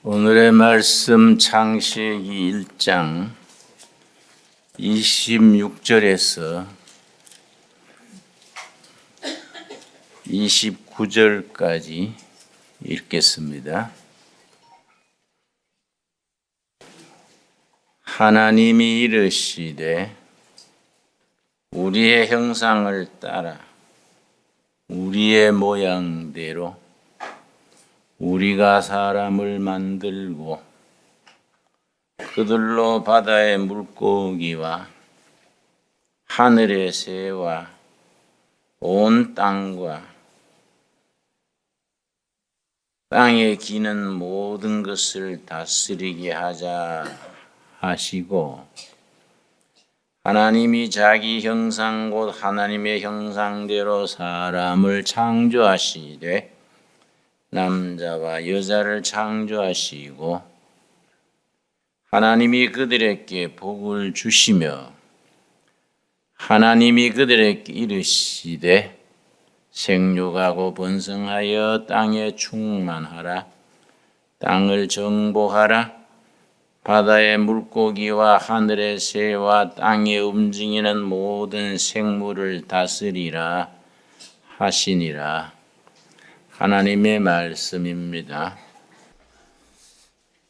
오늘의 말씀 창세기 1장 26절에서 29절까지 읽겠습니다. 하나님이 이르시되 우리의 형상을 따라 우리의 모양대로 우리가 사람을 만들고 그들로 바다의 물고기와 하늘의 새와 온 땅과 땅에 기는 모든 것을 다스리게 하자 하시고, 하나님이 자기 형상 곧 하나님의 형상대로 사람을 창조하시되 남자와 여자를 창조하시고 하나님이 그들에게 복을 주시며 하나님이 그들에게 이르시되 생육하고 번성하여 땅에 충만하라. 땅을 정복하라. 바다의 물고기와 하늘의 새와 땅에 움직이는 모든 생물을 다스리라 하시니라. 하나님의 말씀입니다.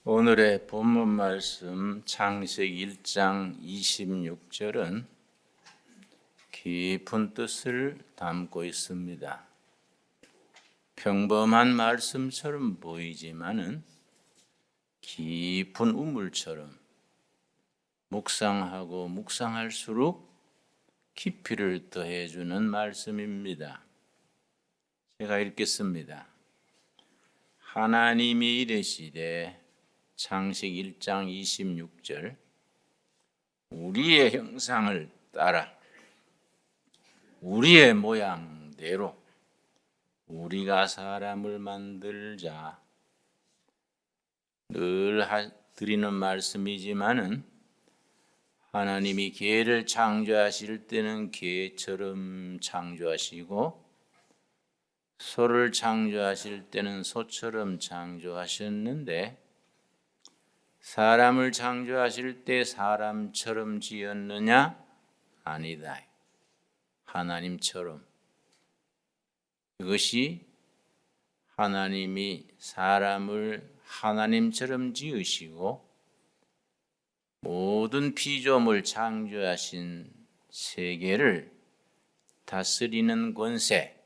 오늘의 본문 말씀 창세기 1장 26절은 깊은 뜻을 담고 있습니다. 평범한 말씀처럼 보이지만은 깊은 우물처럼 묵상하고 묵상할수록 깊이를 더해주는 말씀입니다. 제가 읽겠습니다. 하나님이 이르시되 창세기 1장 26절 우리의 형상을 따라 우리의 모양대로 우리가 사람을 만들자. 늘 드리는 말씀이지만은 하나님이 개를 창조하실 때는 개처럼 창조하시고 소를 창조하실 때는 소처럼 창조하셨는데 사람을 창조하실 때 사람처럼 지었느냐? 아니다. 하나님처럼. 이것이 하나님이 사람을 하나님처럼 지으시고 모든 피조물 창조하신 세계를 다스리는 권세,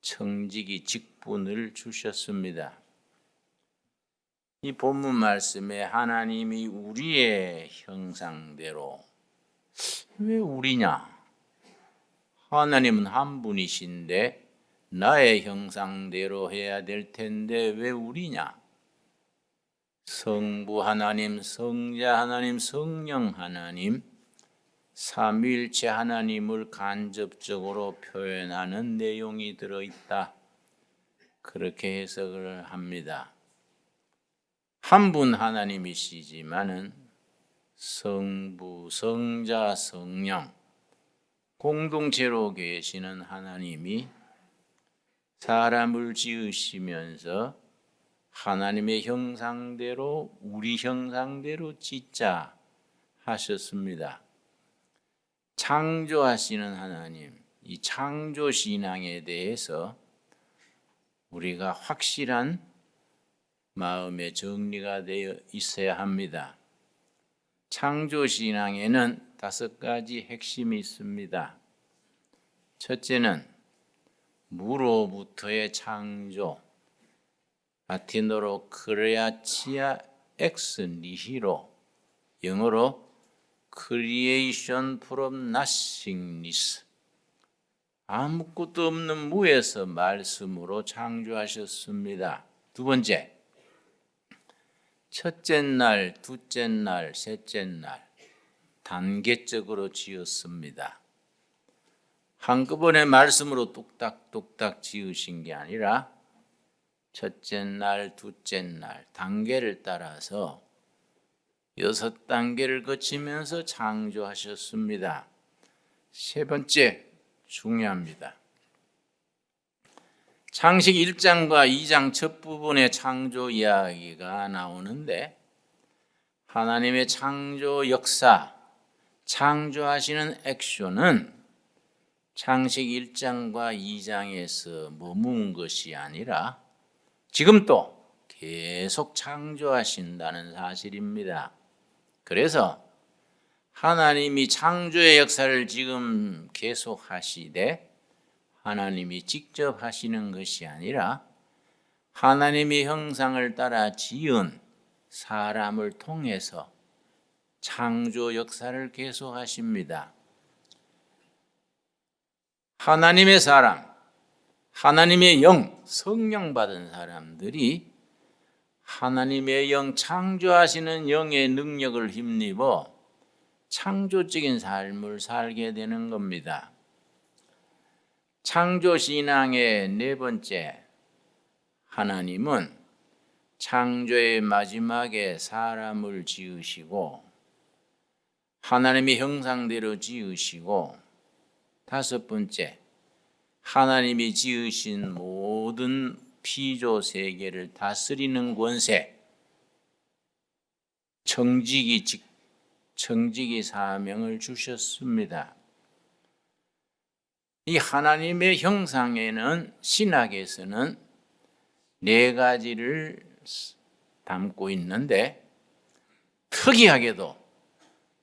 청지기 직분을 주셨습니다. 이 본문 말씀에 하나님이 우리의 형상대로, 왜 우리냐? 하나님은 한 분이신데 나의 형상대로 해야 될 텐데 왜 우리냐? 성부 하나님, 성자 하나님, 성령 하나님, 삼위일체 하나님을 간접적으로 표현하는 내용이 들어있다. 그렇게 해석을 합니다. 한 분 하나님이시지만은 성부, 성자, 성령 공동체로 계시는 하나님이 사람을 지으시면서 하나님의 형상대로 우리 형상대로 짓자 하셨습니다. 창조하시는 하나님, 이 창조신앙에 대해서 우리가 확실한 마음의 정리가 되어 있어야 합니다. 창조신앙에는 5가지 핵심이 있습니다. 첫째는 무로부터의 창조, 라틴어로 크레아치아 엑스 니히로, 영어로 Creation from nothingness, 아무것도 없는 무에서 말씀으로 창조하셨습니다. 두 번째, 첫째 날, 둘째 날, 셋째 날 단계적으로 지었습니다. 한꺼번에 말씀으로 뚝딱뚝딱 지으신 게 아니라 첫째 날, 둘째 날 단계를 따라서 6단계를 거치면서 창조하셨습니다. 세 번째, 중요합니다. 창세기 1장과 2장 첫 부분에 창조 이야기가 나오는데 하나님의 창조 역사, 창조하시는 액션은 창세기 1장과 2장에서 머문 것이 아니라 지금 또 계속 창조하신다는 사실입니다. 그래서 하나님이 창조의 역사를 지금 계속 하시되 하나님이 직접 하시는 것이 아니라 하나님의 형상을 따라 지은 사람을 통해서 창조 역사를 계속 하십니다. 하나님의 사람, 하나님의 영, 성령 받은 사람들이 하나님의 영, 창조하시는 영의 능력을 힘입어 창조적인 삶을 살게 되는 겁니다. 창조신앙의 네 번째, 하나님은 창조의 마지막에 사람을 지으시고 하나님의 형상대로 지으시고 다섯 번째, 하나님이 지으신 모든 피조 세계를 다스리는 권세, 청지기 사명을 주셨습니다. 이 하나님의 형상에는 신학에서는 네 가지를 담고 있는데 특이하게도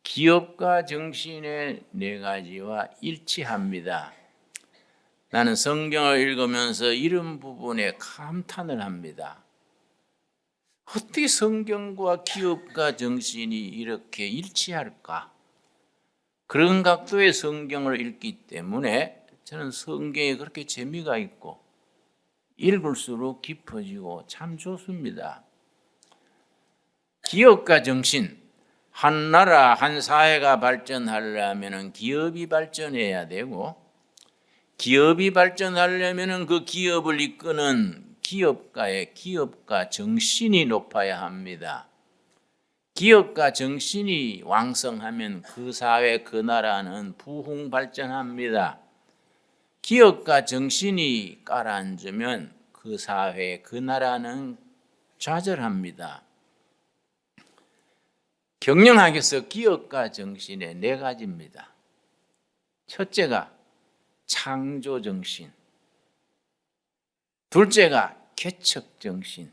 기업과 정신의 네 가지와 일치합니다. 나는 성경을 읽으면서 이런 부분에 감탄을 합니다. 어떻게 성경과 기업과 정신이 이렇게 일치할까? 그런 각도의 성경을 읽기 때문에 저는 성경에 그렇게 재미가 있고 읽을수록 깊어지고 참 좋습니다. 기업과 정신, 한 나라, 한 사회가 발전하려면 기업이 발전해야 되고 기업이 발전하려면 그 기업을 이끄는 기업가 정신이 높아야 합니다. 기업가 정신이 왕성하면 그 사회, 그 나라는 부흥 발전합니다. 기업가 정신이 가라앉으면 그 사회, 그 나라는 좌절합니다. 경영학에서 기업가 정신의 네 가지입니다. 첫째가 창조 정신, 둘째가 개척 정신,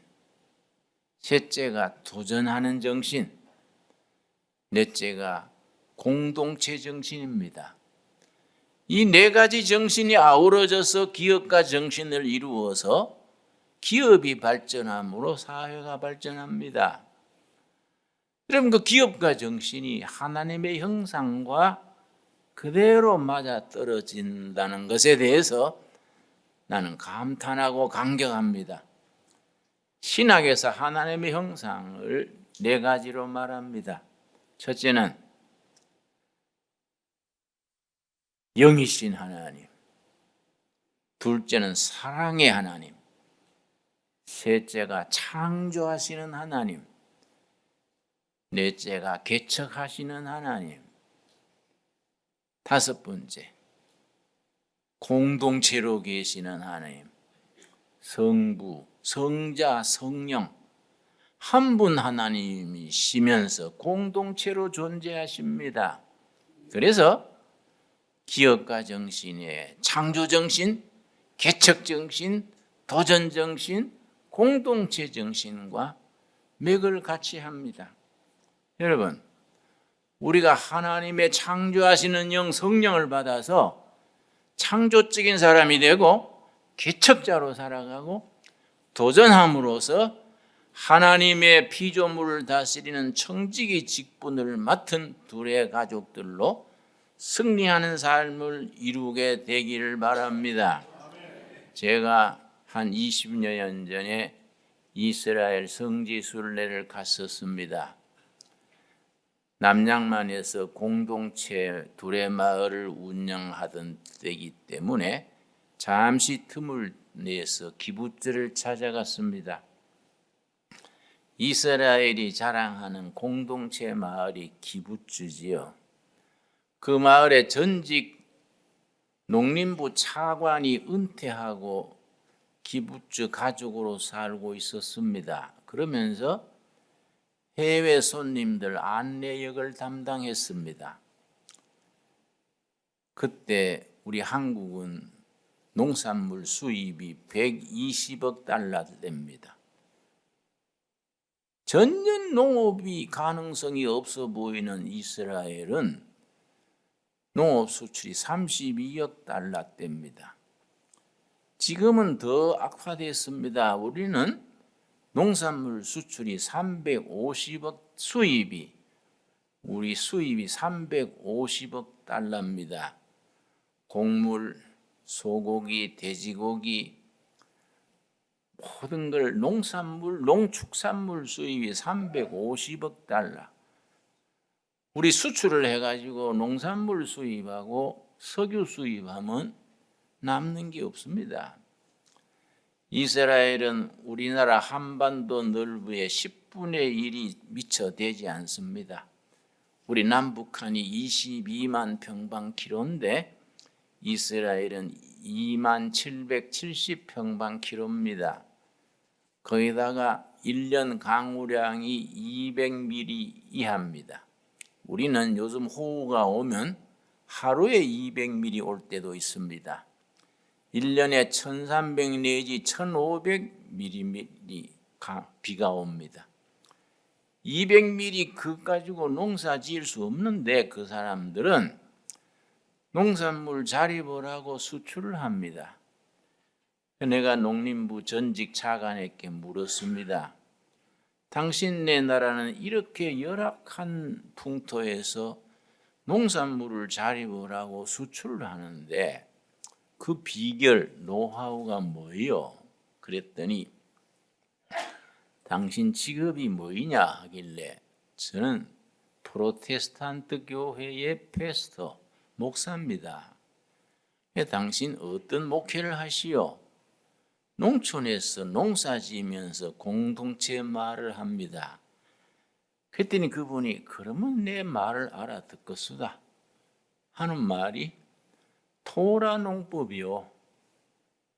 셋째가 도전하는 정신, 넷째가 공동체 정신입니다. 이 네 가지 정신이 아우러져서 기업가 정신을 이루어서 기업이 발전함으로 사회가 발전합니다. 그럼 그 기업가 정신이 하나님의 형상과 그대로 맞아떨어진다는 것에 대해서 나는 감탄하고 감격합니다. 신학에서 하나님의 형상을 네 가지로 말합니다. 첫째는 영이신 하나님, 둘째는 사랑의 하나님, 셋째가 창조하시는 하나님, 넷째가 개척하시는 하나님, 다섯 번째 공동체로 계시는 하나님, 성부, 성자, 성령 한 분 하나님이시면서 공동체로 존재하십니다. 그래서 기업가 정신의 창조 정신, 개척 정신, 도전 정신, 공동체 정신과 맥을 같이 합니다. 여러분, 우리가 하나님의 창조하시는 영 성령을 받아서 창조적인 사람이 되고 개척자로 살아가고 도전함으로써 하나님의 피조물을 다스리는 청지기 직분을 맡은 둘의 가족들로 승리하는 삶을 이루게 되기를 바랍니다. 제가 한 20여 년 전에 이스라엘 성지 순례를 갔었습니다. 남양만에서 공동체 둘의 마을을 운영하던 때이기 때문에 잠시 틈을 내서 기부츠를 찾아갔습니다. 이스라엘이 자랑하는 공동체 마을이 기부츠지요. 그 마을의 전직 농림부 차관이 은퇴하고 기부츠 가족으로 살고 있었습니다. 그러면서 해외 손님들 안내역을 담당했습니다. 그때 우리 한국은 농산물 수입이 120억 달러입니다. 전년 농업이 가능성이 없어 보이는 이스라엘은 농업 수출이 32억 달러대입니다. 지금은 더 악화됐습니다. 우리는 농산물 수출이 350억, 우리 수입이 350억 달러입니다. 곡물, 소고기, 돼지고기, 모든 걸 농산물, 농축산물 수입이 350억 달러. 우리 수출을 해가지고 농산물 수입하고 석유 수입하면 남는 게 없습니다. 이스라엘은 우리나라 한반도 넓이의 10분의 1이 미처 되지 않습니다. 우리 남북한이 22만 평방킬로인데 이스라엘은 2만 770평방킬로입니다. 거기다가 1년 강우량이 200mm 이하입니다. 우리는 요즘 호우가 오면 하루에 200mm 올 때도 있습니다. 1년에 1300 내지 1500mm 비가 옵니다. 200mm 그 가지고 농사 지을 수 없는데 그 사람들은 농산물 자립을 수출을 합니다. 내가 농림부 전직 차관에게 물었습니다. 당신네 나라는 이렇게 열악한 풍토에서 농산물을 자립을 하고 수출을 하는데 그 비결, 노하우가 뭐예요? 그랬더니 당신 직업이 뭐이냐 하길래 저는 프로테스탄트 교회의 패스터, 목사입니다. 당신 어떤 목회를 하시오? 농촌에서 농사 지으면서 공동체 말을 합니다. 그랬더니 그분이 그러면 내 말을 알아듣겠수다 하는 말이 토라 농법이요.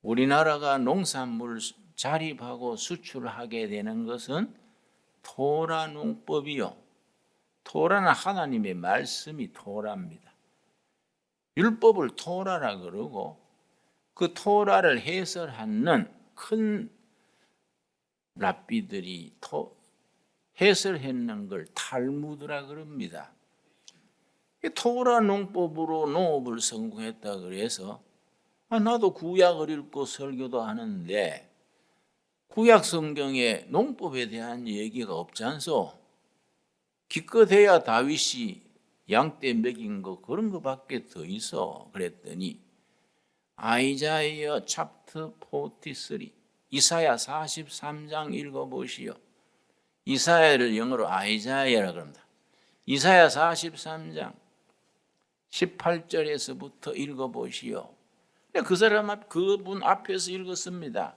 우리나라가 농산물 자립하고 수출하게 되는 것은 토라 농법이요. 토라는 하나님의 말씀이 토라입니다. 율법을 토라라 그러고 그 토라를 해설하는 큰 랍비들이 해설했는 걸 탈무드라 그럽니다. 토라 농법으로 농업을 성공했다 그래서 나도 구약을 읽고 설교도 하는데 구약 성경에 농법에 대한 얘기가 없지 않소? 기껏해야 다윗이 양떼 먹인 거 그런 거밖에 더 있어. 그랬더니 아이자이어 챕터 43 이사야 43장 읽어보시오. 이사야를 영어로 아이자이어라고 합니다. 이사야 43장 18절에서부터 읽어보시오. 그 사람 그분 앞에서 읽었습니다.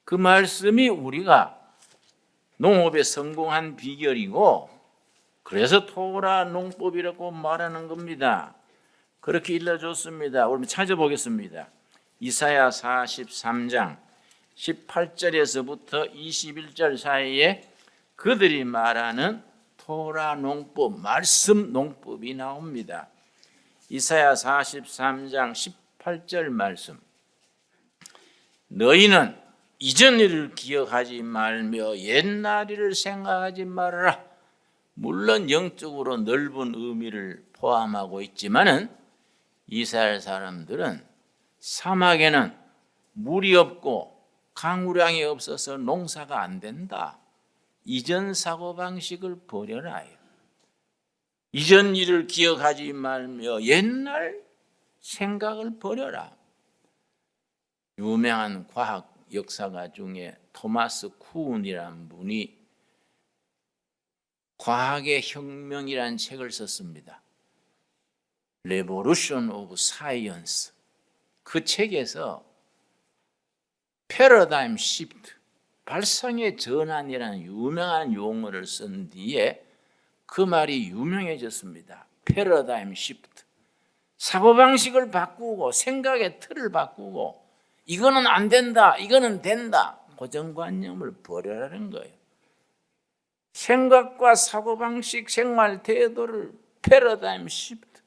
그 말씀이 우리가 농업에 성공한 비결이고 그래서 토라 농법이라고 말하는 겁니다. 그렇게 일러줬습니다. 우리 찾아보겠습니다. 이사야 43장 18절에서부터 21절 사이에 그들이 말하는 토라 농법, 말씀 농법이 나옵니다. 이사야 43장 18절 말씀. 너희는 이전 일을 기억하지 말며 옛날 일을 생각하지 말아라. 물론 영적으로 넓은 의미를 포함하고 있지만은 이스라엘 사람들은 사막에는 물이 없고 강우량이 없어서 농사가 안 된다. 이전 사고방식을 버려라. 이전 일을 기억하지 말며 옛날 생각을 버려라. 유명한 과학 역사가 중에 토마스 쿠운이라는 분이 과학의 혁명이라는 책을 썼습니다. Revolution of Science. 그 책에서 패러다임 시프트, 발상의 전환이라는 유명한 용어를 쓴 뒤에 그 말이 유명해졌습니다. 패러다임 시프트. 사고방식을 바꾸고 생각의 틀을 바꾸고 이거는 안 된다, 이거는 된다. 고정관념을 버려라는 거예요. 생각과 사고방식, 생활 태도를 패러다임 시프트,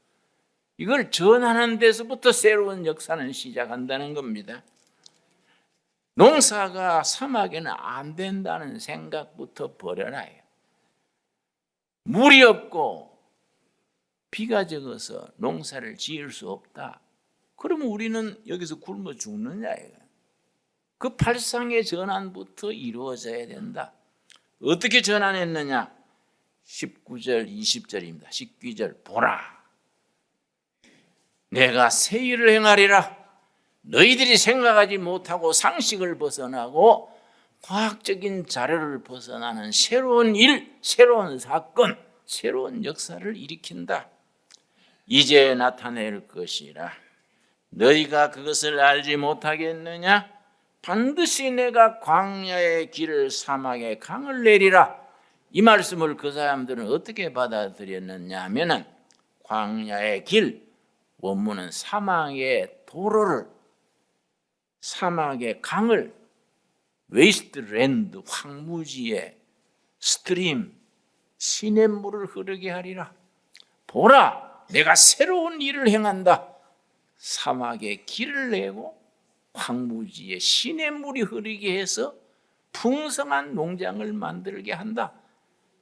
이걸 전하는 데서부터 새로운 역사는 시작한다는 겁니다. 농사가 사막에는 안 된다는 생각부터 버려놔요. 물이 없고 비가 적어서 농사를 지을 수 없다. 그러면 우리는 여기서 굶어 죽느냐. 그 발상의 전환부터 이루어져야 된다. 어떻게 전환했느냐? 19절 20절입니다. 19절 보라, 내가 새 일을 행하리라. 너희들이 생각하지 못하고 상식을 벗어나고 과학적인 자료를 벗어나는 새로운 일, 새로운 사건, 새로운 역사를 일으킨다. 이제 나타낼 것이라. 너희가 그것을 알지 못하겠느냐? 반드시 내가 광야의 길을 사막에 강을 내리라. 이 말씀을 그 사람들은 어떻게 받아들였느냐 하면은 광야의 길, 원문은 사막의 도로를, 사막의 강을, 웨이스트랜드, 황무지에 스트림, 시냇물을 흐르게 하리라. 보라, 내가 새로운 일을 행한다. 사막에 길을 내고 황무지에 시냇물이 흐르게 해서 풍성한 농장을 만들게 한다.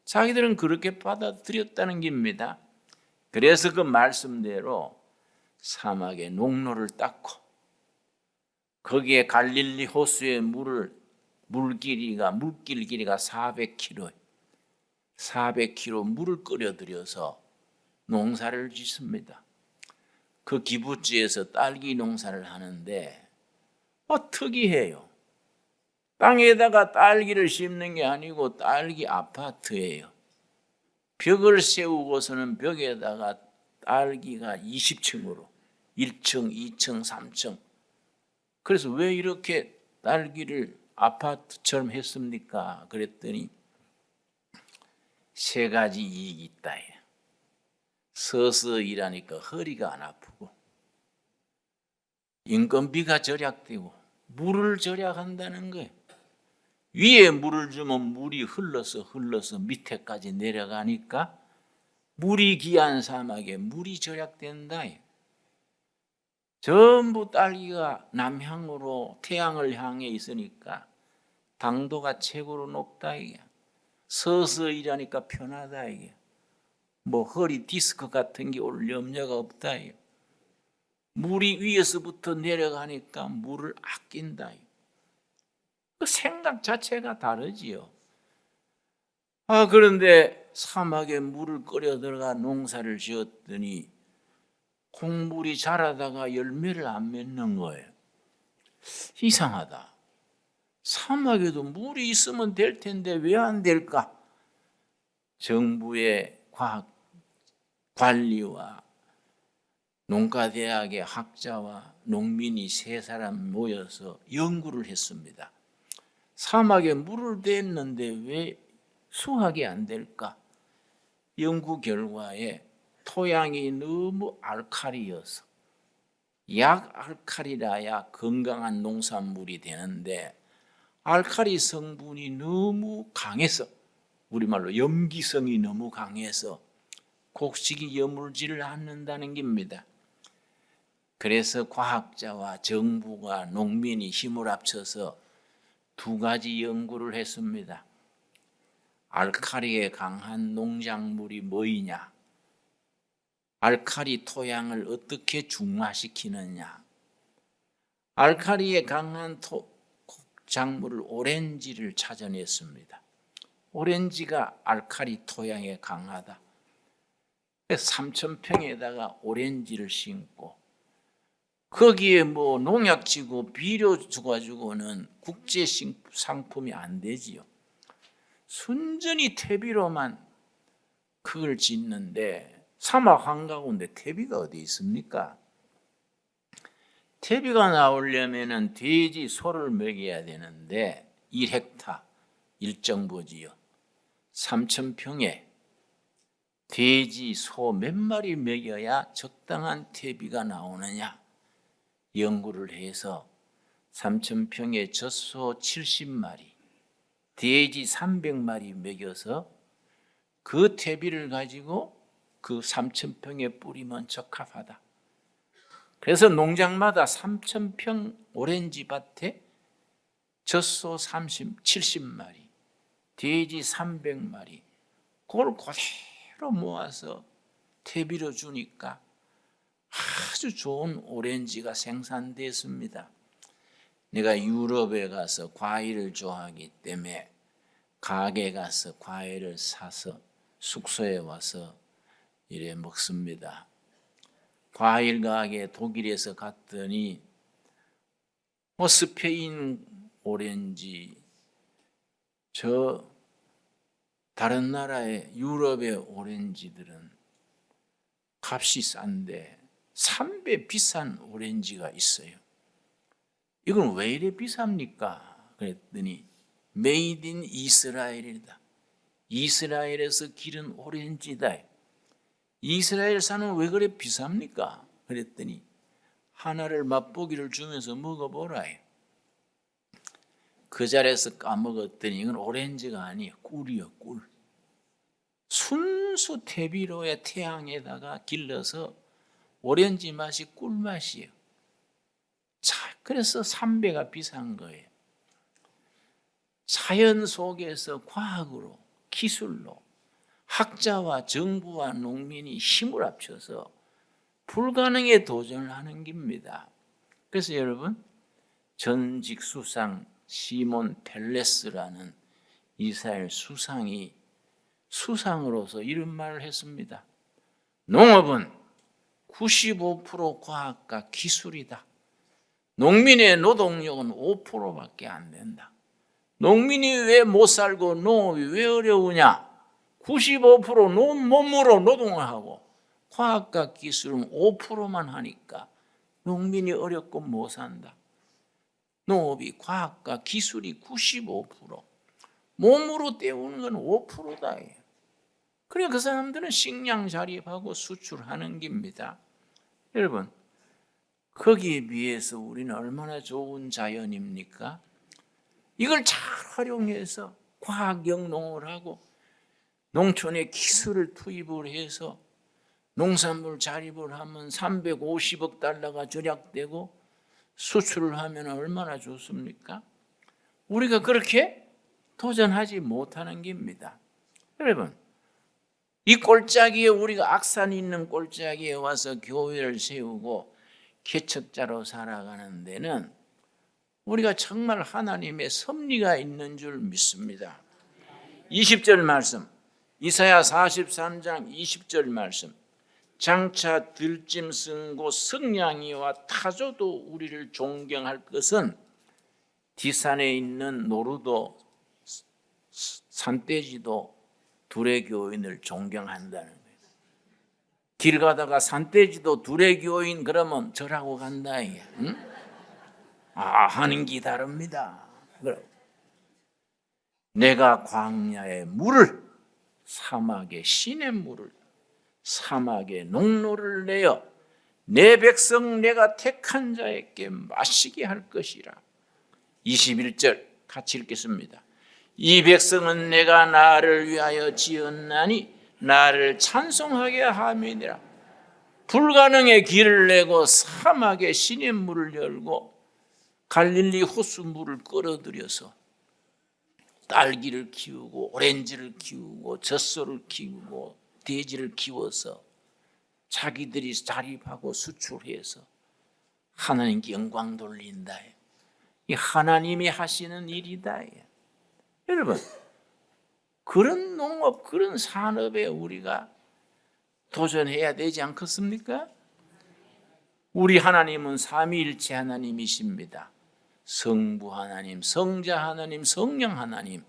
자기들은 그렇게 받아들였다는 겁니다. 그래서 그 말씀대로 사막에 농로를 닦고 거기에 갈릴리 호수의 물길 길이가 400km, 400km 물을 끓여들여서 농사를 짓습니다. 그 기부지에서 딸기 농사를 하는데 특이해요. 땅에다가 딸기를 심는 게 아니고 딸기 아파트예요. 벽을 세우고서는 벽에다가 딸기가 20층으로 1층, 2층, 3층. 그래서 왜 이렇게 딸기를 아파트처럼 했습니까? 그랬더니 세 가지 이익이 있다. 서서 일하니까 허리가 안 아프고, 인건비가 절약되고, 물을 절약한다는 거예요. 위에 물을 주면 물이 흘러서 밑에까지 내려가니까 물이 귀한 사막에 물이 절약된다. 전부 딸기가 남향으로 태양을 향해 있으니까 당도가 최고로 높다. 서서 일하니까 편하다. 뭐 허리 디스크 같은 게 올 염려가 없다. 물이 위에서부터 내려가니까 물을 아낀다. 그 생각 자체가 다르지요. 그런데 사막에 물을 끓여 들어가 농사를 지었더니 콩물이 자라다가 열매를 안 맺는 거예요. 이상하다. 사막에도 물이 있으면 될 텐데 왜 안 될까? 정부의 과학 관리와 농가대학의 학자와 농민이 세 사람 모여서 연구를 했습니다. 사막에 물을 댔는데 왜 수확이 안 될까? 연구 결과에 토양이 너무 알칼리여서, 약알칼리라야 건강한 농산물이 되는데 알칼리 성분이 너무 강해서, 우리말로 염기성이 너무 강해서 곡식이 여물지를 않는다는 겁니다. 그래서 과학자와 정부가 농민이 힘을 합쳐서 두 가지 연구를 했습니다. 알칼리에 강한 농작물이 뭐이냐, 알칼리 토양을 어떻게 중화시키느냐. 알칼리에 강한 작물을 오렌지를 찾아냈습니다. 오렌지가 알칼리 토양에 강하다. 3,000평에다가 오렌지를 심고 거기에 뭐 농약 치고 비료 줘가지고는 국제 상품이 안 되지요. 순전히 퇴비로만 그걸 짓는데 사막 한가운데 퇴비가 어디 있습니까? 퇴비가 나오려면은 돼지, 소를 먹여야 되는데 1헥타 일정 부지요. 3,000평에 돼지, 소 몇 마리 먹여야 적당한 퇴비가 나오느냐 연구를 해서 3,000평에 젖소 70마리, 돼지 300마리 먹여서 그 퇴비를 가지고 그 3,000평에 뿌리면 적합하다. 그래서 농장마다 3,000평 오렌지 밭에 젖소 70마리, 돼지 300마리, 그걸 그대로 모아서 퇴비로 주니까 아주 좋은 오렌지가 생산됐습니다. 내가 유럽에 가서 과일을 좋아하기 때문에 가게 가서 과일을 사서 숙소에 와서 이래 먹습니다. 과일 가게 독일에서 갔더니 스페인 오렌지, 저 다른 나라의 유럽의 오렌지들은 값이 싼데 3배 비싼 오렌지가 있어요. 이건 왜 이래 비쌉니까? 그랬더니 메이드 인 이스라엘이다. 이스라엘에서 기른 오렌지다. 이스라엘산은 왜 그래 비쌉니까? 그랬더니 하나를 맛보기를 주면서 먹어보라. 그 자리에서 까먹었더니 이건 오렌지가 아니에요. 꿀이요, 꿀. 순수 퇴비로의 태양에다가 길러서 오렌지 맛이 꿀 맛이에요. 자, 그래서 3배가 비싼 거예요. 자연 속에서 과학으로, 기술로 학자와 정부와 농민이 힘을 합쳐서 불가능에 도전을 하는 겁니다. 그래서 여러분, 전직 수상 시몬 펠레스라는 이스라엘 수상이 수상으로서 이런 말을 했습니다. 농업은 95% 과학과 기술이다. 농민의 노동력은 5%밖에 안 된다. 농민이 왜 못 살고 농업이 왜 어려우냐? 95% 몸으로 노동을 하고 과학과 기술은 5%만 하니까 농민이 어렵고 못 산다. 농업이 과학과 기술이 95%, 몸으로 때우는 건 5%다. 그래 그 사람들은 식량 자립하고 수출하는 겁니다. 여러분, 거기에 비해서 우리는 얼마나 좋은 자연입니까? 이걸 잘 활용해서 과학적 농업을 하고 농촌에 기술을 투입을 해서 농산물 자립을 하면 350억 달러가 절약되고 수출을 하면 얼마나 좋습니까? 우리가 그렇게 도전하지 못하는 겁니다. 여러분, 이 꼴짜기에 우리가 악산이 있는 꼴짜기에 와서 교회를 세우고 개척자로 살아가는 데는 우리가 정말 하나님의 섭리가 있는 줄 믿습니다. 20절 말씀, 이사야 43장 20절 말씀. 장차 들짐승고 승냥이와 타조도 우리를 존경할 것은 뒷산에 있는 노루도 산돼지도 둘의 교인을 존경한다는 거예요. 길 가다가 산돼지도 둘의 교인 그러면 절하고 간다. 응? 하는 게 다릅니다. 내가 광야의 물을, 사막의 시냇물을, 사막의 농로를 내어 내 백성 내가 택한 자에게 마시게 할 것이라. 21절 같이 읽겠습니다. 이 백성은 내가 나를 위하여 지었나니 나를 찬송하게 함이니라. 불가능의 길을 내고 사막의 시냇물을 열고 갈릴리 호수물을 끌어들여서 딸기를 키우고 오렌지를 키우고 젖소를 키우고 돼지를 키워서 자기들이 자립하고 수출해서 하나님께 영광 돌린다. 이 하나님이 하시는 일이다. 여러분, 그런 농업, 그런 산업에 우리가 도전해야 되지 않겠습니까? 우리 하나님은 삼위일체 하나님이십니다. 성부 하나님, 성자 하나님, 성령 하나님.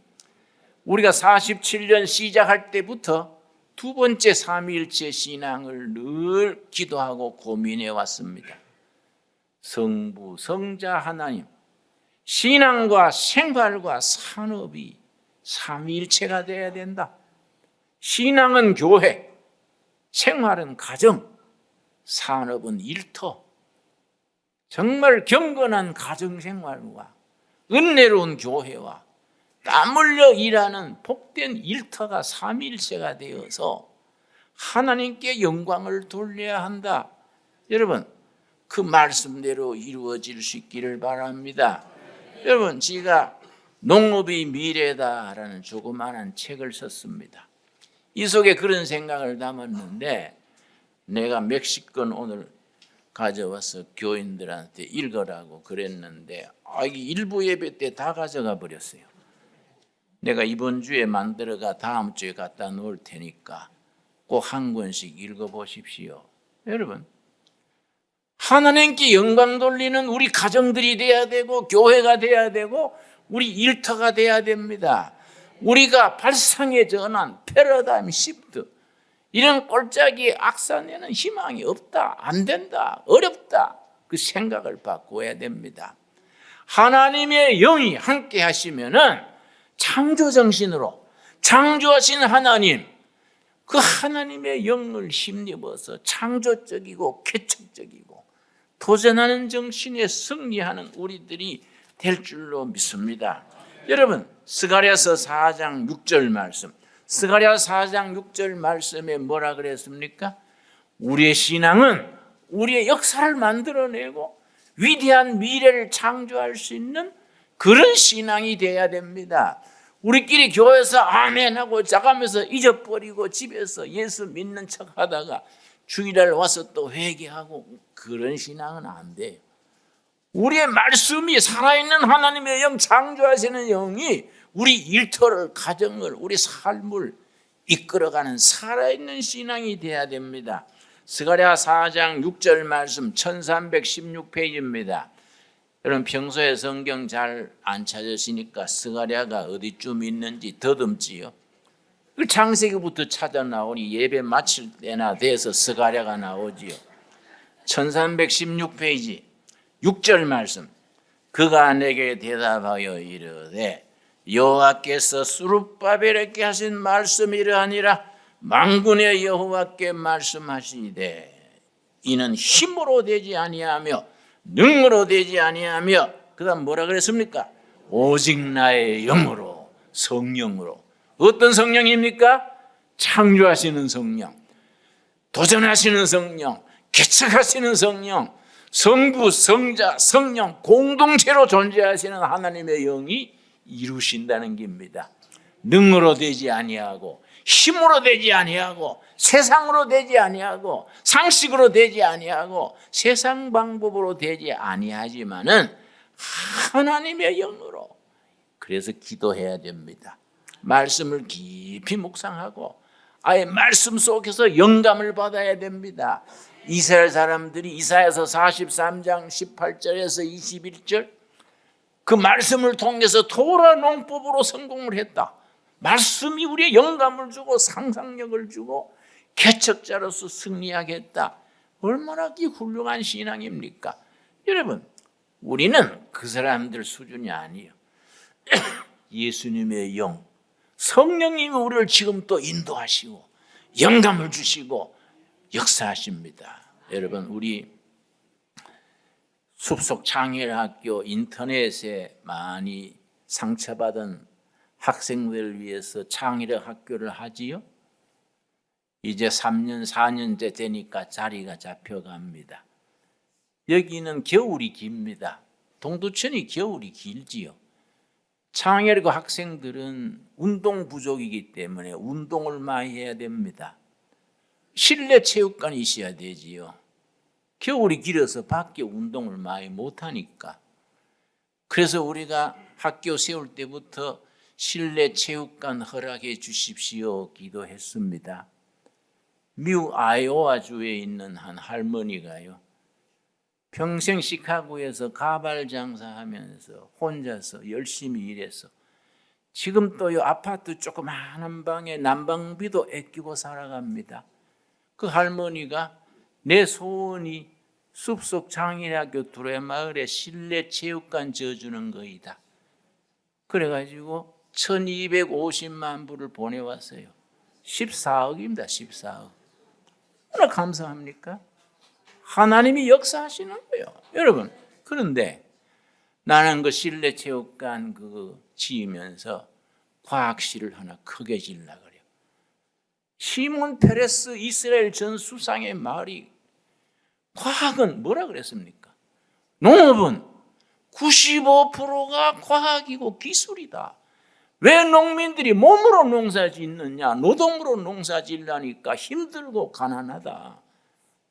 우리가 47년 시작할 때부터 두 번째 삼위일체 신앙을 늘 기도하고 고민해 왔습니다. 성부, 성자 하나님, 신앙과 생활과 산업이 삼위일체가 되어야 된다. 신앙은 교회, 생활은 가정, 산업은 일터. 정말 경건한 가정생활과 은혜로운 교회와 땀 흘려 일하는 복된 일터가 삼위일체가 되어서 하나님께 영광을 돌려야 한다. 여러분, 그 말씀대로 이루어질 수 있기를 바랍니다. 여러분, 제가 농업이 미래다라는 조그마한 책을 썼습니다. 이 속에 그런 생각을 담았는데 내가 멕시코는 오늘 가져와서 교인들한테 읽으라고 그랬는데 이게 일부 예배 때 다 가져가 버렸어요. 내가 이번 주에 만들어가 다음 주에 갖다 놓을 테니까 꼭 한 권씩 읽어보십시오. 여러분, 하나님께 영광 돌리는 우리 가정들이 돼야 되고 교회가 돼야 되고 우리 일터가 돼야 됩니다. 우리가 발상의 전환, 패러다임 시프트, 이런 꼴짜기 악산에는 희망이 없다, 안 된다, 어렵다, 그 생각을 바꿔야 됩니다. 하나님의 영이 함께 하시면은 창조정신으로 창조하신 하나님, 그 하나님의 영을 힘입어서 창조적이고 개척적이고 도전하는 정신에 승리하는 우리들이 될 줄로 믿습니다. 여러분, 스가랴서 4장 6절 말씀, 스가랴 4장 6절 말씀에 뭐라 그랬습니까? 우리의 신앙은 우리의 역사를 만들어내고 위대한 미래를 창조할 수 있는 그런 신앙이 돼야 됩니다. 우리끼리 교회에서 아멘하고 짜가면서 잊어버리고 집에서 예수 믿는 척하다가 주일날 와서 또 회개하고 그런 신앙은 안 돼요. 우리의 말씀이 살아있는 하나님의 영, 창조하시는 영이 우리 일터를, 가정을, 우리 삶을 이끌어가는 살아있는 신앙이 돼야 됩니다. 스가랴 4장 6절 말씀 1316페이지입니다. 여러분, 평소에 성경 잘 안 찾으시니까 스가랴가 어디쯤 있는지 더듬지요. 그 창세기부터 찾아 나오니 예배 마칠 때나 돼서 스가랴가 나오지요. 1316페이지 6절 말씀, 그가 내게 대답하여 이르되 여호와께서 스룹바벨에게 하신 말씀이 이러하니라. 만군의 여호와께 말씀하시되 이는 힘으로 되지 아니하며 능으로 되지 아니하며, 그 다음 뭐라 그랬습니까? 오직 나의 영으로, 성령으로. 어떤 성령입니까? 창조하시는 성령, 도전하시는 성령, 개척하시는 성령, 성부, 성자, 성령 공동체로 존재하시는 하나님의 영이 이루신다는 겁니다. 능으로 되지 아니하고 힘으로 되지 아니하고 세상으로 되지 아니하고 상식으로 되지 아니하고 세상 방법으로 되지 아니하지만은 하나님의 영으로. 그래서 기도해야 됩니다. 말씀을 깊이 묵상하고 아예 말씀 속에서 영감을 받아야 됩니다. 이스라엘 사람들이 이사야서 43장 18절에서 21절 그 말씀을 통해서 토라 농법으로 성공을 했다. 말씀이 우리의 영감을 주고 상상력을 주고 개척자로서 승리하겠다. 얼마나 훌륭한 신앙입니까? 여러분, 우리는 그 사람들 수준이 아니에요. 예수님의 영, 성령님이 우리를 지금 또 인도하시고 영감을 주시고 역사하십니다. 여러분, 우리 숲속 창의학교 인터넷에 많이 상처받은 학생들을 위해서 창의력 학교를 하지요. 이제 3년, 4년째 되니까 자리가 잡혀갑니다. 여기는 겨울이 깁니다. 동두천이 겨울이 길지요. 창의력 학생들은 운동 부족이기 때문에 운동을 많이 해야 됩니다. 실내 체육관이 있어야 되지요. 겨울이 길어서 밖에 운동을 많이 못하니까. 그래서 우리가 학교 세울 때부터 실내 체육관 허락해 주십시오 기도했습니다. 미국 아이오와 주에 있는 한 할머니가요, 평생 시카고에서 가발 장사하면서 혼자서 열심히 일해서 지금 또요 아파트 조그마한 방에 난방비도 아끼고 살아갑니다. 그 할머니가 내 소원이 숲속 장애학교 두레마을에 실내 체육관 지어주는 거이다. 그래가지고 1250만 불을 보내왔어요. 14억입니다. 14억. 얼마나 감사합니까? 하나님이 역사하시는 거예요. 여러분, 그런데 나는 그 실내체육관 그거 지으면서 과학실을 하나 크게 지으려고 그래요. 시몬 페레스 이스라엘 전 수상의 말이 과학은 뭐라 그랬습니까? 농업은 95%가 과학이고 기술이다. 왜 농민들이 몸으로 농사 짓느냐? 노동으로 농사 짓려니까 힘들고 가난하다.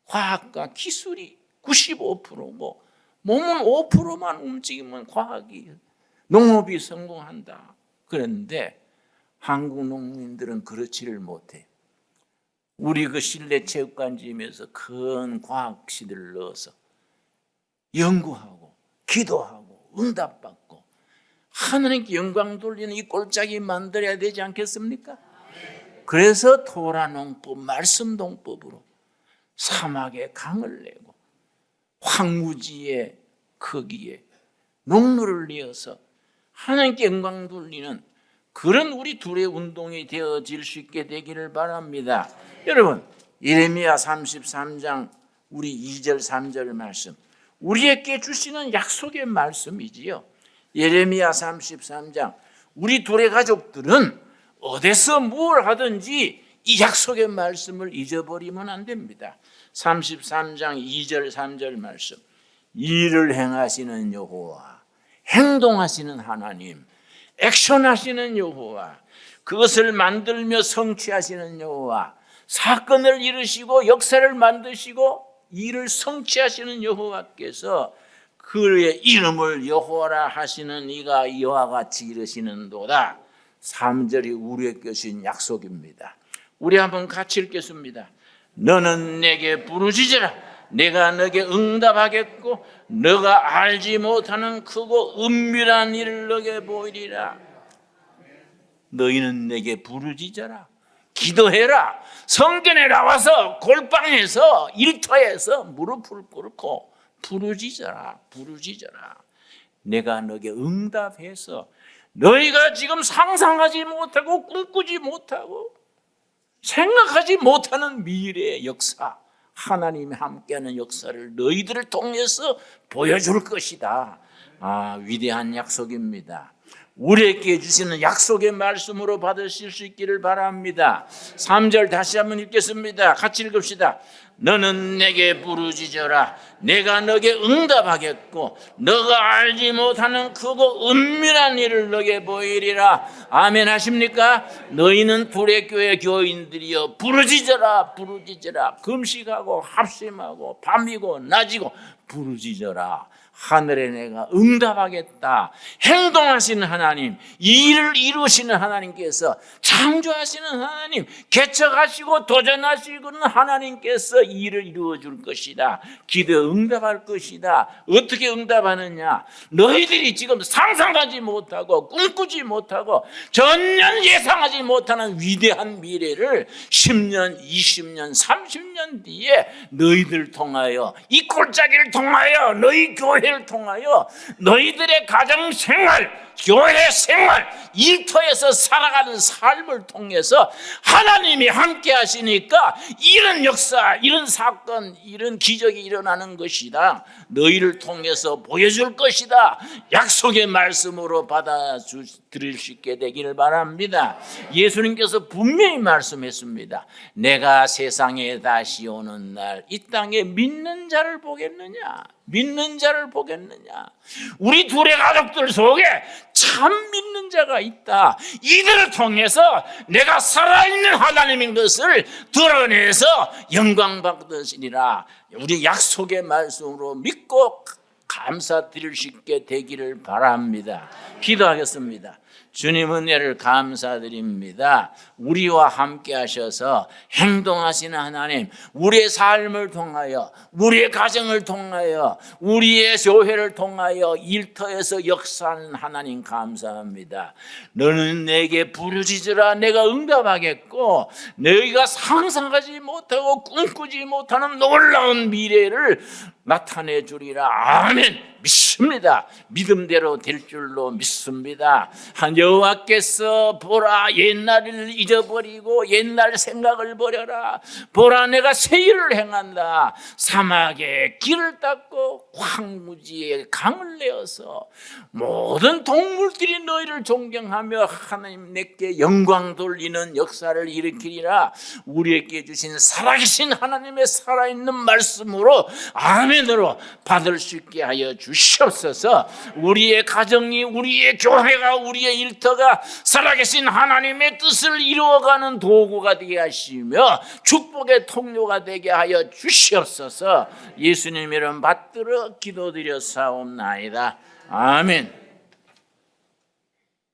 과학과 기술이 95%고 몸은 5%만 움직이면 과학이 농업이 성공한다. 그런데 한국 농민들은 그렇지를 못해. 우리 그 실내 체육관 지으면서 큰 과학실을 넣어서 연구하고 기도하고 응답받고 하나님께 영광 돌리는 이 꼴짝이 만들어야 되지 않겠습니까? 그래서 토라농법, 말씀동법으로 사막에 강을 내고 황무지에 거기에 농로를 내어서 하나님께 영광 돌리는 그런 우리 둘의 운동이 되어질 수 있게 되기를 바랍니다. 여러분, 예레미야 33장 우리 2절 3절 말씀, 우리에게 주시는 약속의 말씀이지요. 예레미야 33장, 우리 둘의 가족들은 어디서 뭘 하든지 이 약속의 말씀을 잊어버리면 안 됩니다. 33장 2절 3절 말씀, 일을 행하시는 여호와, 행동하시는 하나님, 액션하시는 여호와, 그것을 만들며 성취하시는 여호와, 사건을 이루시고 역사를 만드시고 일을 성취하시는 여호와께서 그의 이름을 여호와라 하시는 이가 이와 같이 이르시는도다. 3절이 우리에게 주신 약속입니다. 우리 한번 같이 읽겠습니다. 너는 내게 부르짖으라. 내가 너에게 응답하겠고 너가 알지 못하는 크고 은밀한 일을 너에게 보이리라. 너희는 내게 부르짖어라. 기도해라. 성전에 나와서 골방에서 일터에서 무릎을 꿇고 부르짖어라. 내가 너에게 응답해서 너희가 지금 상상하지 못하고 꿈꾸지 못하고 생각하지 못하는 미래의 역사, 하나님이 함께하는 역사를 너희들을 통해서 보여줄 것이다. 위대한 약속입니다. 우리에게 주시는 약속의 말씀으로 받으실 수 있기를 바랍니다. 3절 다시 한번 읽겠습니다. 같이 읽읍시다. 너는 내게 부르짖어라. 내가 너에게 응답하겠고 너가 알지 못하는 크고 은밀한 일을 너에게 보이리라. 아멘 하십니까? 너희는 둘의 교회 교인들이여 부르짖어라. 금식하고 합심하고 밤이고 낮이고 부르짖어라. 하늘에 내가 응답하겠다. 행동하시는 하나님, 이 일을 이루시는 하나님께서, 창조하시는 하나님, 개척하시고 도전하시는 하나님께서 이 일을 이루어 줄 것이다. 기도에 응답할 것이다. 어떻게 응답하느냐? 너희들이 지금 상상하지 못하고 꿈꾸지 못하고 전혀 예상하지 못하는 위대한 미래를 10년, 20년, 30년 뒤에 너희들 통하여, 이 골짜기를 통하여, 너희 교회를 통하여 너희들의 가정생활, 교회 생활, 일터에서 살아가는 삶을 통해서 하나님이 함께 하시니까 이런 역사, 이런 사건, 이런 기적이 일어나는 것이다. 너희를 통해서 보여줄 것이다. 약속의 말씀으로 받아들일 수 있게 되기를 바랍니다. 예수님께서 분명히 말씀했습니다. 내가 세상에 다시 오는 날 이 땅에 믿는 자를 보겠느냐? 믿는 자를 보겠느냐? 우리 둘의 가족들 속에 참 믿는 자가 있다. 이들을 통해서 내가 살아있는 하나님인 것을 드러내서 영광 받으시리라. 우리 약속의 말씀으로 믿고 감사드릴 수 있게 되기를 바랍니다. 기도하겠습니다. 주님 은혜를 감사드립니다. 우리와 함께 하셔서 행동하시는 하나님, 우리의 삶을 통하여, 우리의 가정을 통하여, 우리의 교회를 통하여 일터에서 역사하는 하나님 감사합니다. 너는 내게 부르짖으라. 내가 응답하겠고 너희가 상상하지 못하고 꿈꾸지 못하는 놀라운 미래를 나타내 주리라. 아멘. 믿습니다. 믿음대로 될 줄로 믿습니다. 한 여호와께서 보라 옛날을 잊어버리고 옛날 생각을 버려라. 보라 내가 새 일을 행한다. 사막에 길을 닦고 황무지에 강을 내어서 모든 동물들이 너희를 존경하며 하나님 내게 영광 돌리는 역사를 일으키리라. 우리에게 주신 살아계신 하나님의 살아있는 말씀으로 아멘으로 받을 수 있게 하여 주시옵소서. 우리의 가정이 우리의 교회가 우리의 일터가 살아계신 하나님의 뜻을 이루어가는 도구가 되게 하시며 축복의 통로가 되게 하여 주시옵소서. 예수님 이름 받들어 기도드려 사옵나이다. 아멘.